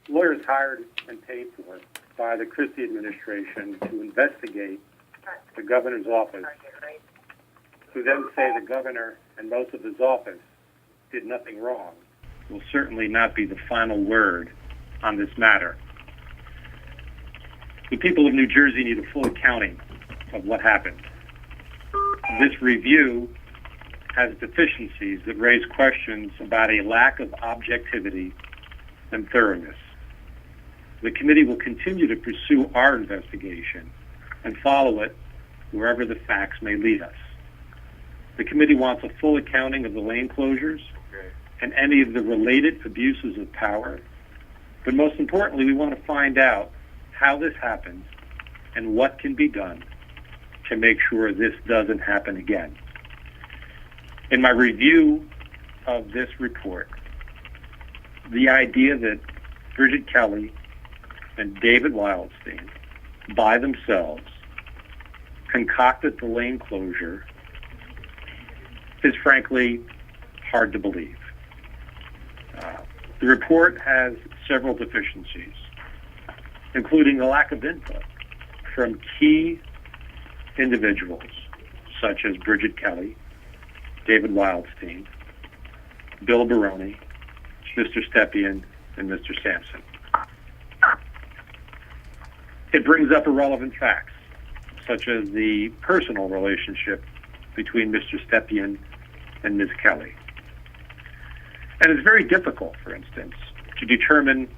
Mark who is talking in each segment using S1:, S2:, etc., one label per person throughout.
S1: lawyers hired and paid for by the Christie administration to investigate the governor's office, who then say the governor and most of his office did nothing wrong, will certainly not be the final word on this matter. The people of New Jersey need a full accounting of what happened. This review has deficiencies that raise questions about a lack of objectivity and thoroughness. The committee will continue to pursue our investigation and follow it wherever the facts may lead us. The committee wants a full accounting of the lane closures and any of the related abuses of power. But most importantly, we want to find out how this happened and what can be done to make sure this doesn't happen again. In my review of this report, the idea that Bridget Kelly and David Wildstein, by themselves, concocted the lane closure is frankly hard to believe. The report has several deficiencies, including the lack of input from key individuals such as Bridget Kelly, David Wildstein, Bill Baroni, Mr. Stepien, and Mr. Sampson. It brings up irrelevant facts, such as the personal relationship between Mr. Stepien and Ms. Kelly. And it's very difficult, for instance, to determine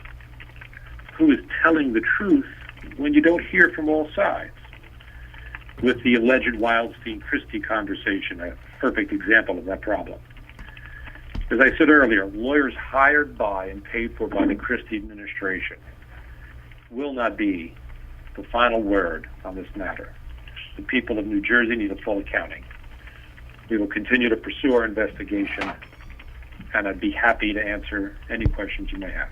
S1: who is telling the truth when you don't hear from all sides. With the alleged Wildstein-Christie conversation, a perfect example of that problem. As I said earlier, lawyers hired by and paid for by the Christie administration will not be the final word on this matter. The people of New Jersey need a full accounting. We will continue to pursue our investigation, and I'd be happy to answer any questions you may have.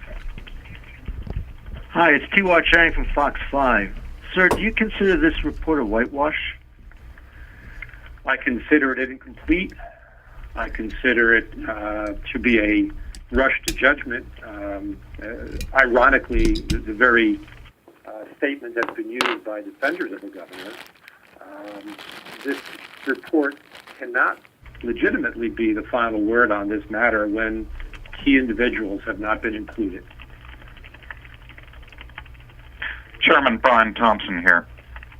S2: Hi, it's T.Y. Chang from Fox 5. Sir, do you consider this report a whitewash?
S1: I consider it incomplete. I consider it to be a rush to judgment. Ironically, the very statement that's been used by defenders of the governor, this report cannot legitimately be the final word on this matter when key individuals have not been included.
S3: Chairman Brian Thompson here.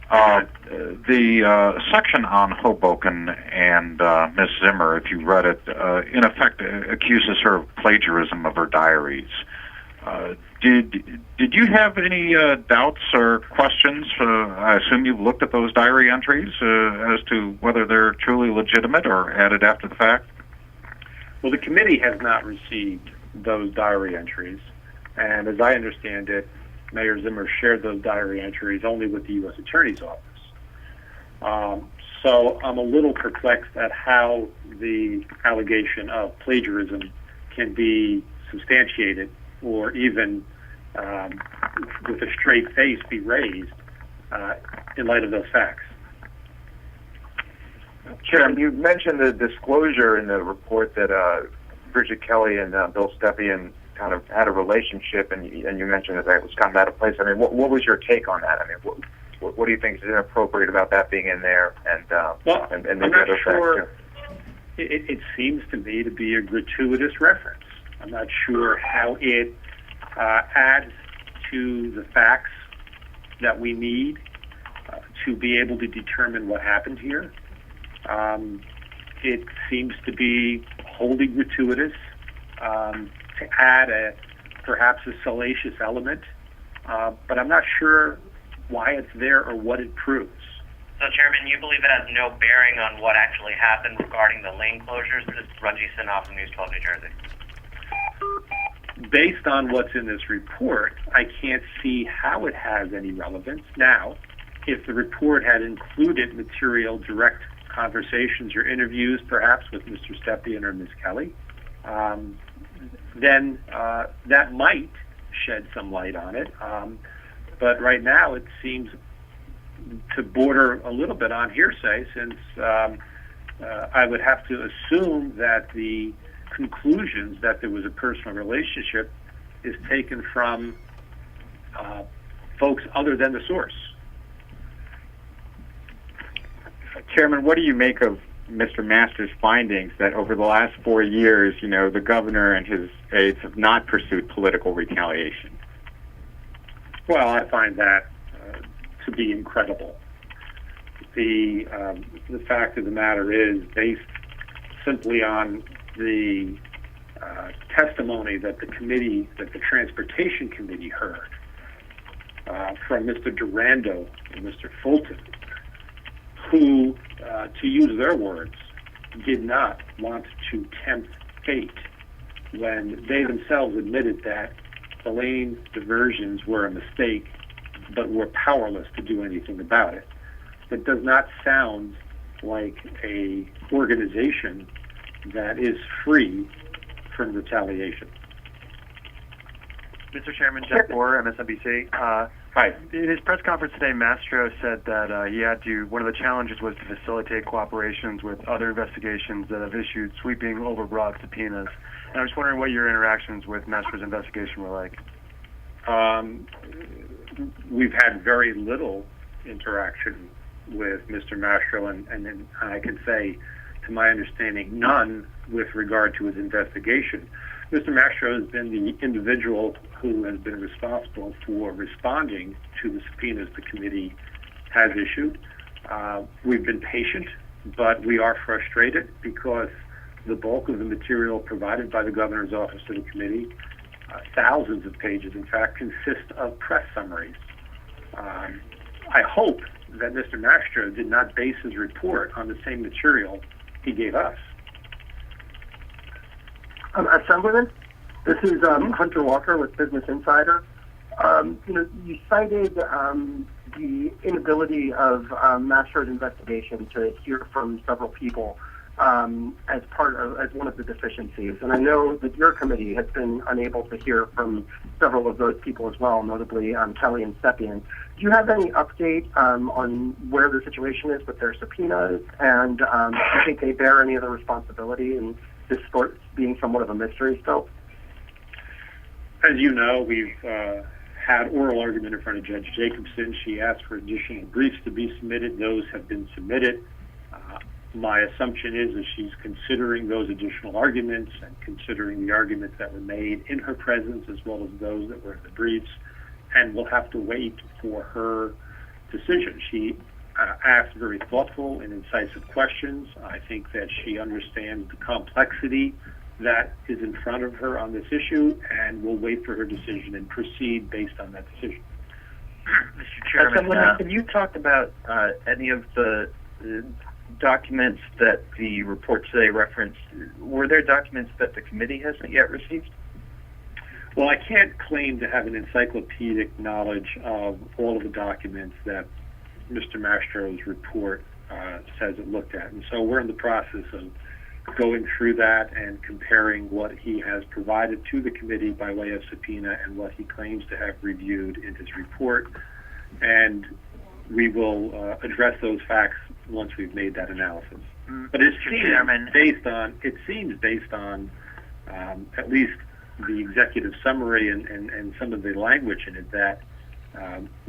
S3: The section on Hoboken and Ms. Zimmer, if you read it, in effect accuses her of plagiarism of her diaries. Did you have any doubts or questions? I assume you've looked at those diary entries as to whether they're truly legitimate or added after the fact?
S1: Well, the committee has not received those diary entries, and as I understand it, Mayor Zimmer shared those diary entries only with the U.S. Attorney's Office. So I'm a little perplexed at how the allegation of plagiarism can be substantiated or even with a straight face be raised in light of those facts.
S4: Chairman, you mentioned the disclosure in the report that Bridget Kelly and Bill Stepien kind of had a relationship, and you mentioned that was kind of out of place. I mean, what was your take on that? I mean, what do you think is inappropriate about that being in there? And
S1: I'm not sure. It seems to me to be a gratuitous reference. I'm not sure how it adds to the facts that we need to be able to determine what happened here. It seems to be wholly gratuitous. To add perhaps a salacious element, but I'm not sure why it's there or what it proves.
S5: So, Chairman, you believe it has no bearing on what actually happened regarding the lane closures? This is Runji Sinha from News 12 New Jersey.
S1: Based on what's in this report, I can't see how it has any relevance. Now, if the report had included material, direct conversations or interviews, perhaps with Mr. Stepien or Ms. Kelly, then that might shed some light on it. But right now it seems to border a little bit on hearsay, since I would have to assume that the conclusions that there was a personal relationship is taken from folks other than the source.
S6: Chairman, what do you make of Mr. Mastro's findings that over the last 4 years, the governor and his aides have not pursued political retaliation?
S1: Well, I find that to be incredible. The fact of the matter is, based simply on the testimony that the Transportation Committee heard from Mr. Durando and Mr. Fulton, who, to use their words, did not want to tempt fate when they themselves admitted that the lane diversions were a mistake, but were powerless to do anything about it. It does not sound like a organization that is free from retaliation.
S7: Mr. Chairman, Jeff Borer, MSNBC.
S1: Hi.
S7: In his press conference today, Mastro said that one of the challenges was to facilitate cooperations with other investigations that have issued sweeping, overbroad subpoenas. And I was wondering what your interactions with Mastro's investigation were like.
S1: We've had very little interaction with Mr. Mastro, and I can say, to my understanding, none with regard to his investigation. Mr. Mastro has been the individual who has been responsible for responding to the subpoenas the committee has issued. We've been patient, but we are frustrated because the bulk of the material provided by the governor's office to the committee, thousands of pages, in fact, consist of press summaries. I hope that Mr. Mastro did not base his report on the same material he gave us.
S8: Assemblyman, this is Hunter Walker with Business Insider. You cited the inability of Mastro's investigation to hear from several people as one of the deficiencies, and I know that your committee has been unable to hear from several of those people as well, notably Kelly and Stepien. Do you have any update on where the situation is with their subpoenas, and do you think they bear any other responsibility in this sport being somewhat of a mystery still?
S1: As you know, we've had oral argument in front of Judge Jacobson. She asked for additional briefs to be submitted. Those have been submitted. My assumption is that she's considering those additional arguments and considering the arguments that were made in her presence as well as those that were in the briefs, and we'll have to wait for her decision. She asked very thoughtful and incisive questions. I think that she understands the complexity that is in front of her on this issue, and we'll wait for her decision and proceed based on that decision.
S9: Mr. Chairman, have you talked about any of the documents that the report today referenced? Were there documents that the committee hasn't yet received?
S1: Well, I can't claim to have an encyclopedic knowledge of all of the documents that Mr. Mastro's report says it looked at. And so we're in the process of going through that and comparing what he has provided to the committee by way of subpoena and what he claims to have reviewed in his report. And we will address those facts once we've made that analysis. But it seems based on at least the executive summary and some of the language in it that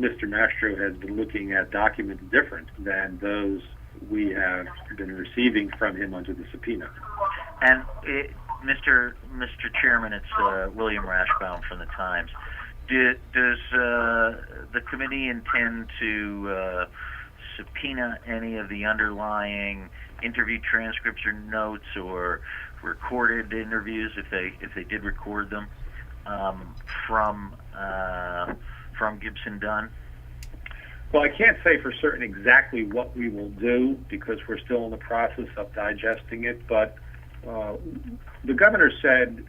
S1: Mr. Mastro has been looking at documents different than those we have been receiving from him under the subpoena.
S10: And Mr. Chairman, it's William Rashbaum from the Times. Does the committee intend to subpoena any of the underlying interview transcripts or notes or recorded interviews, if they did record them, from Gibson Dunn?
S1: Well, I can't say for certain exactly what we will do because we're still in the process of digesting it, but the governor said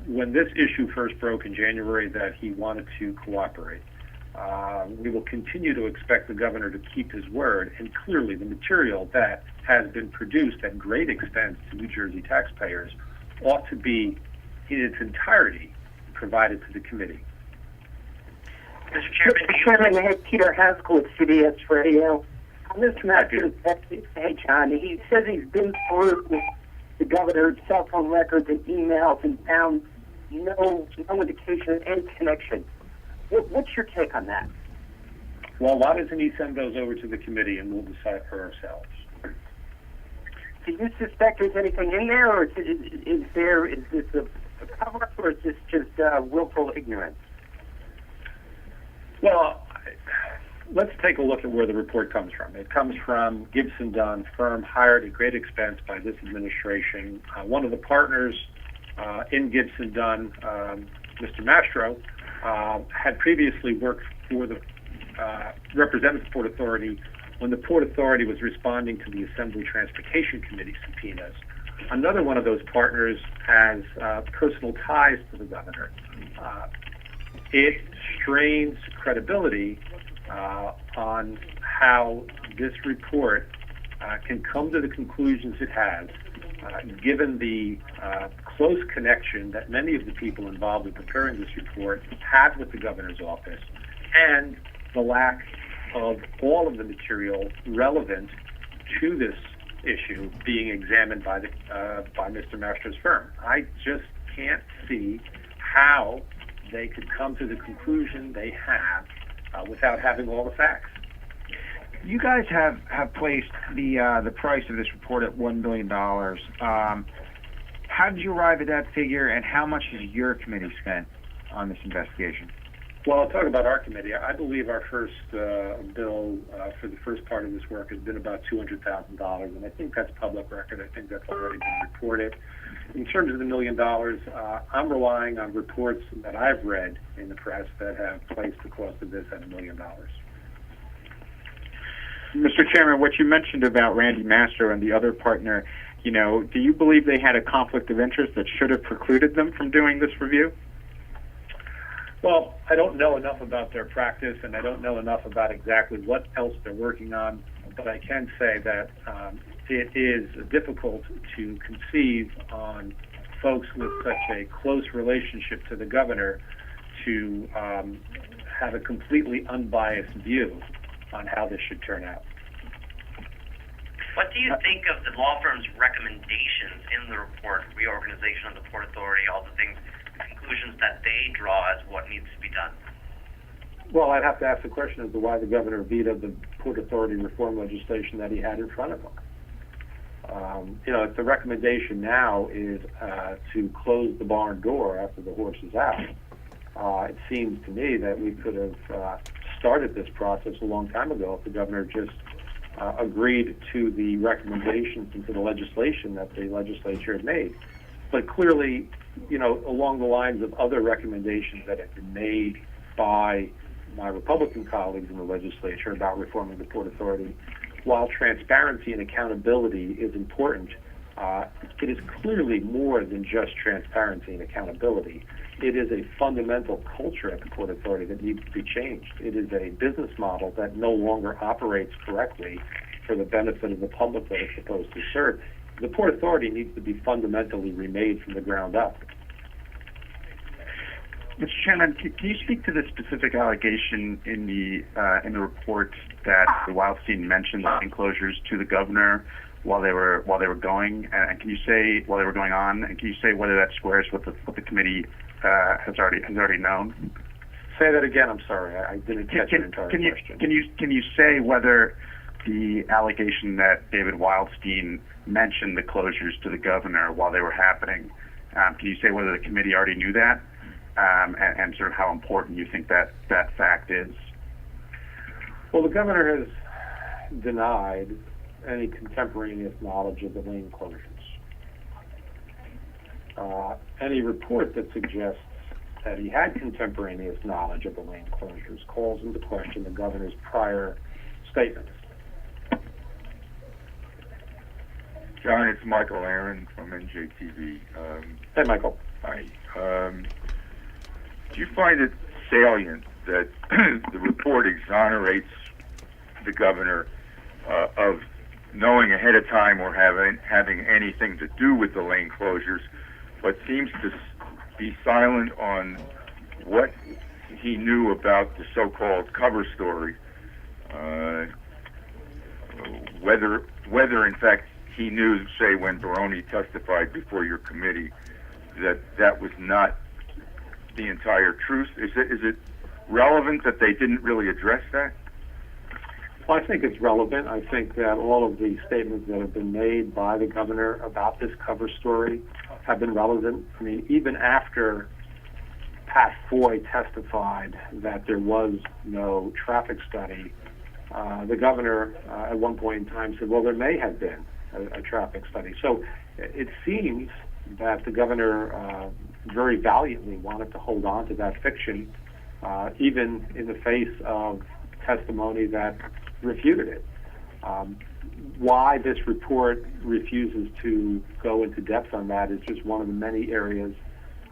S1: when this issue first broke in January that he wanted to cooperate. We will continue to expect the governor to keep his word, and clearly the material that has been produced at great expense to New Jersey taxpayers ought to be in its entirety provided to the committee.
S8: Mr. Chairman, I have Peter Haskell with CBS Radio. Mr. Mastro, hey John, he says he's been through the governor's cell phone records and emails and found no indication of any connection What's your take on that?
S1: Well, why doesn't he send those over to the committee and we'll decide for ourselves?
S8: Do you suspect there's anything in there, or is this a cover-up, or is this just willful ignorance?
S1: Well, let's take a look at where the report comes from. It comes from Gibson Dunn, firm hired at great expense by this administration. One of the partners in Gibson Dunn, Mr. Mastro, had previously worked for the represented the Port Authority when the Port Authority was responding to the Assembly Transportation Committee subpoenas. Another one of those partners has personal ties to the governor. It strains credibility on how this report can come to the conclusions it has, given the close connection that many of the people involved in preparing this report have with the governor's office, and the lack of all of the material relevant to this issue being examined by Mr. Mastro's firm. I just can't see how they could come to the conclusion they have without having all the facts.
S11: You guys have placed the price of this report at $1 billion. How did you arrive at that figure, and how much has your committee spent on this investigation?
S1: Well, I'll talk about our committee. I believe our first bill for the first part of this work has been about $200,000, and I think that's public record. I think that's already been reported. In terms of the $1 million, I'm relying on reports that I've read in the press that have placed the cost of this at $1 million.
S6: Mr. Chairman, what you mentioned about Randy Mastro and the other partner, do you believe they had a conflict of interest that should have precluded them from doing this review?
S1: Well, I don't know enough about their practice, and I don't know enough about exactly what else they're working on, but I can say that it is difficult to conceive on folks with such a close relationship to the governor to have a completely unbiased view on how this should turn out.
S5: What do you think of the law firm's recommendations in the report, reorganization of the Port Authority, all the things, conclusions that they draw as what needs to be done?
S1: Well, I'd have to ask the question as to why the governor vetoed the Port Authority reform legislation that he had in front of him. If the recommendation now is to close the barn door after the horse is out, it seems to me that we could have started this process a long time ago if the governor just agreed to the recommendations and to the legislation that the legislature had made. But clearly, along the lines of other recommendations that have been made by my Republican colleagues in the legislature about reforming the Port Authority, while transparency and accountability is important, it is clearly more than just transparency and accountability. It is a fundamental culture at the Port Authority that needs to be changed. It is a business model that no longer operates correctly for the benefit of the public that it's supposed to serve. The Port Authority needs to be fundamentally remade from the ground up.
S11: Mr. Chairman, can you speak to the specific allegation in the report that the Wildstein mentioned the enclosures to the governor while they were going, and can you say while they were going on, and can you say whether that squares with what the committee has already known?
S1: Say that again. I'm sorry, I didn't catch your entire question.
S11: Can you say whether the allegation that David Wildstein mentioned the closures to the governor while they were happening, can you say whether the committee already knew that, and sort of how important you think that fact is?
S1: Well, the governor has denied any contemporaneous knowledge of the lane closures. Any report that suggests that he had contemporaneous knowledge of the lane closures calls into question the governor's prior statements.
S12: John, it's Michael Aaron from NJTV.
S1: Hey, Michael.
S12: Hi. Do you find it salient that the report exonerates the governor of knowing ahead of time or having anything to do with the lane closures, but seems to be silent on what he knew about the so-called cover story, whether in fact he knew, say, when Baroni testified before your committee, that was not the entire truth? Is it relevant that they didn't really address that?
S1: Well, I think it's relevant. I think that all of the statements that have been made by the governor about this cover story have been relevant. I mean, even after Pat Foy testified that there was no traffic study, the governor at one point in time said, well, there may have been a traffic study. So it seems that the governor very valiantly wanted to hold on to that fiction, even in the face of testimony that refuted it. Why this report refuses to go into depth on that is just one of the many areas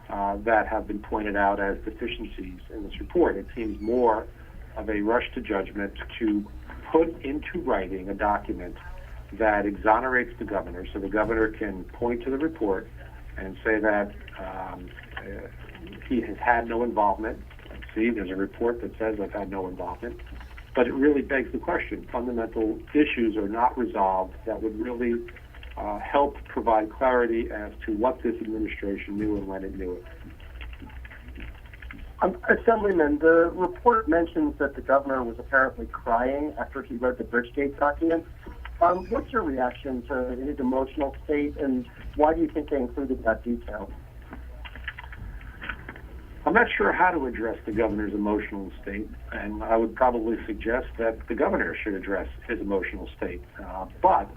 S1: that have been pointed out as deficiencies in this report. It seems more of a rush to judgment to put into writing a document that exonerates the governor, so the governor can point to the report and say that he has had no involvement. See, there's a report that says I've had no involvement. But it really begs the question. Fundamental issues are not resolved that would really help provide clarity as to what this administration knew and when it knew it.
S8: Assemblyman, the report mentions that the governor was apparently crying after he read the Bridgegate document. What's your reaction to his emotional state, and why do you think they included that detail?
S1: I'm not sure how to address the governor's emotional state, and I would probably suggest that the governor should address his emotional state. But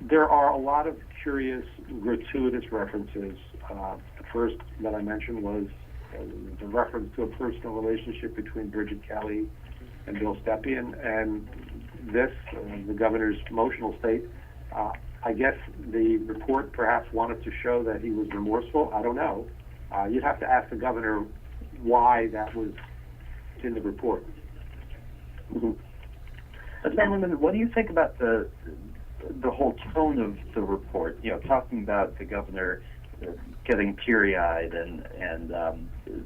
S1: there are a lot of curious, gratuitous references. The first that I mentioned was the reference to a personal relationship between Bridget Kelly and Bill Stepien, and this, the governor's emotional state. I guess the report perhaps wanted to show that he was remorseful. I don't know. You'd have to ask the governor why that was in the report.
S9: Mm-hmm. Assemblyman, what do you think about the whole tone of the report? You know, talking about the governor getting teary-eyed and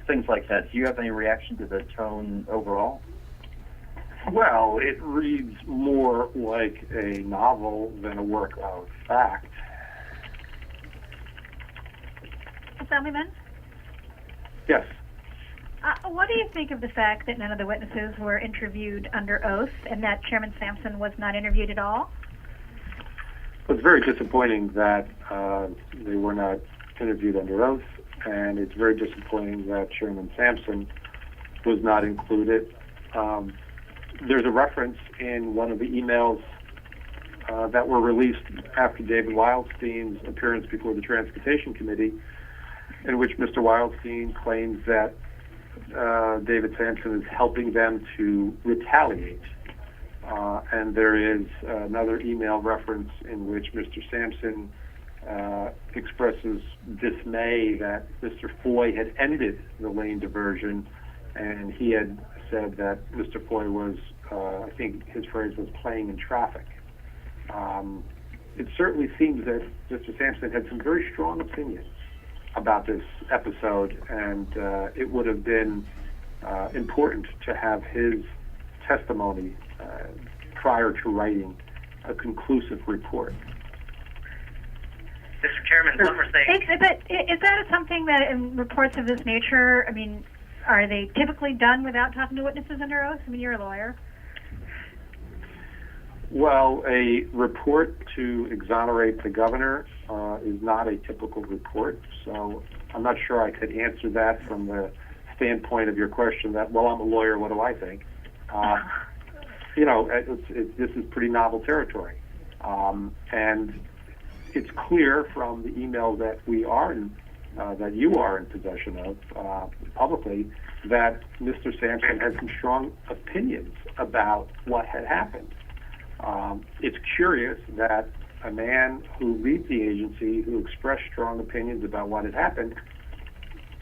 S9: things like that. Do you have any reaction to the tone overall?
S1: Well, it reads more like a novel than a work of fact.
S13: Assemblyman?
S1: Yes.
S13: What do you think of the fact that none of the witnesses were interviewed under oath and that Chairman Sampson was not interviewed at all?
S1: It's very disappointing that they were not interviewed under oath, and it's very disappointing that Chairman Sampson was not included. There's a reference in one of the emails that were released after David Wildstein's appearance before the Transportation Committee, in which Mr. Wildstein claims that David Sampson is helping them to retaliate. And there is another email reference in which Mr. Sampson expresses dismay that Mr. Foy had ended the lane diversion, and he had said that Mr. Foy was, I think his phrase was, playing in traffic. It certainly seems that Mr. Sampson had some very strong opinions about this episode, and it would have been important to have his testimony prior to writing a conclusive report.
S5: Mr. Chairman, one more thing.
S13: Is that something that in reports of this nature, I mean, are they typically done without talking to witnesses under oath? I mean, you're a lawyer.
S1: Well, a report to exonerate the governor is not a typical report, so I'm not sure I could answer that from the standpoint of your question that, well, I'm a lawyer, what do I think? You know, this is pretty novel territory. And it's clear from the email that we are in, that you are in possession of publicly, that Mr. Sampson had some strong opinions about what had happened. It's curious that a man who leads the agency, who expressed strong opinions about what had happened,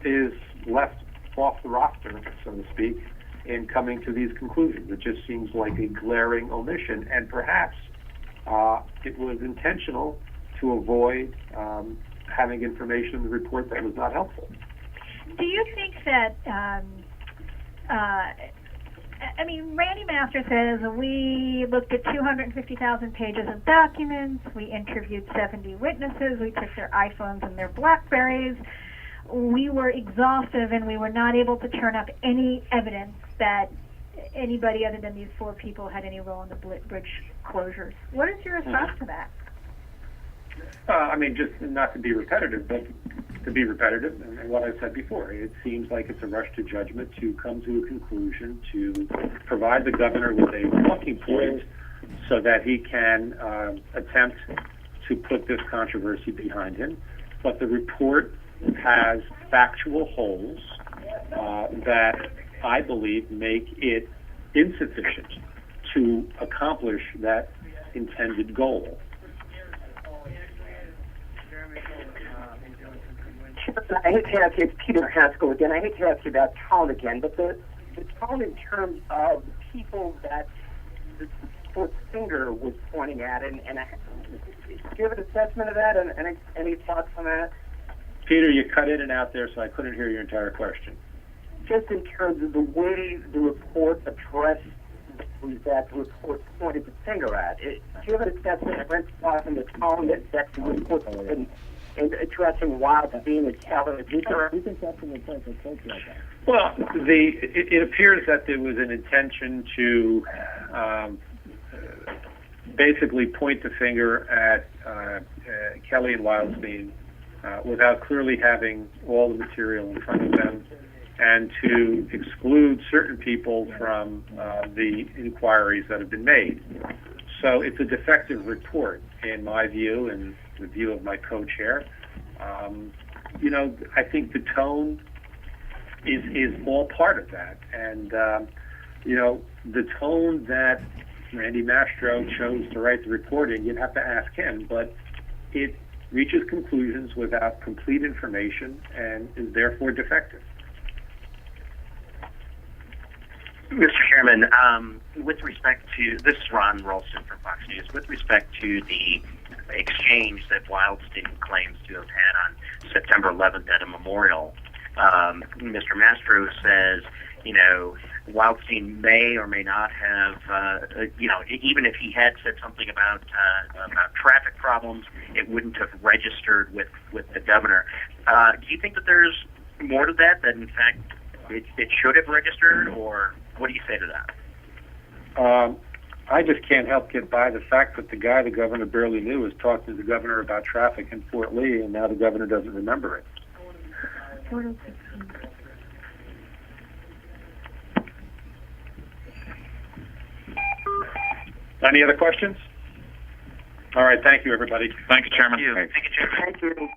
S1: is left off the roster, so to speak, in coming to these conclusions. It just seems like a glaring omission, and perhaps it was intentional to avoid having information in the report that was not helpful.
S13: Do you think that, I mean, Randy Mastro says we looked at 250,000 pages of documents, we interviewed 70 witnesses, we took their iPhones and their BlackBerries. we were exhaustive and we were not able to turn up any evidence that anybody other than these 4 people had any role in the bridge closures. What is your response to that?
S1: I mean, just not to be repetitive, but to be repetitive, and what I said before, it seems like it's a rush to judgment to come to a conclusion, to provide the governor with a talking point so that he can attempt to put this controversy behind him. But the report has factual holes that I believe make it insufficient to accomplish that intended goal.
S8: I hate to ask you, it's Peter Haskell again. I hate to ask you about tone again, but the tone in terms of the people that the sports finger was pointing at, and do you have an assessment of that, and any thoughts on that?
S1: Peter, you cut in and out there, so I couldn't hear your entire question.
S8: Just in terms of the way the report addressed that the report pointed the finger at, do you have an assessment of any thoughts on the tone that the report in addressing Wildstein and Keller?
S1: Well, it appears that there was an intention to basically point the finger at Kelly and Wildstein without clearly having all the material in front of them, and to exclude certain people from the inquiries that have been made. So it's a defective report, in my view, and the view of my co-chair. I think the tone is all part of that. And, the tone that Randy Mastro chose to write the report in, you'd have to ask him, but it reaches conclusions without complete information and is therefore defective.
S14: Mr. Chairman, with respect to, this is Ron Rolston from Fox News, with respect to the exchange that Wildstein claims to have had on September 11th at a memorial, Mr. Mastro says, Wildstein may or may not have, even if he had said something about traffic problems, it wouldn't have registered with the governor. Do you think that there's more to that in fact it should have registered, or what do you say to that?
S1: I just can't help get by the fact that the guy the governor barely knew was talking to the governor about traffic in Fort Lee, and now the governor doesn't remember it. Any other questions? All right, thank you, everybody.
S3: Thank you, Chairman.
S14: Thank you, Chairman.
S8: Thank you.